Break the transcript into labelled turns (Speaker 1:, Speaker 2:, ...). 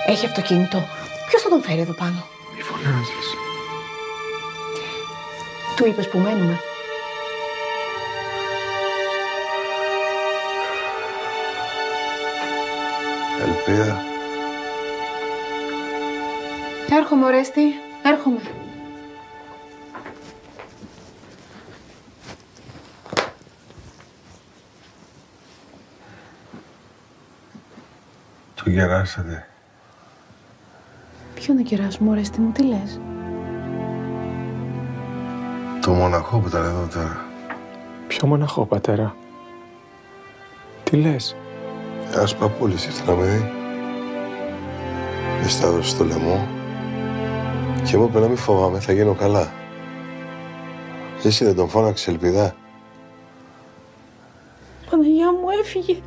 Speaker 1: Έχει αυτοκίνητο. Ποιος θα τον φέρει εδώ πάνω?
Speaker 2: Μη φωνάζεις.
Speaker 1: Του είπες που μένουμε?
Speaker 2: Ελπίδα.
Speaker 1: Έρχομαι, Ορέστη. Έρχομαι.
Speaker 2: Του γεράσατε.
Speaker 1: Ποιο να κεράσουμε, Ορέστη μου, τι λες?
Speaker 2: Το μοναχό που ήταν εδώ τώρα.
Speaker 3: Ποιο μοναχό, πατέρα? Τι λες?
Speaker 2: Ένας παππούλης ήρθε να με δει. Με σταύρωσε στο λαιμό και μου είπε να μην φοβάμαι, θα γίνω καλά. Εσύ δεν τον φώναξες, Ελπίδα?
Speaker 1: Παναγιά μου, έφυγε.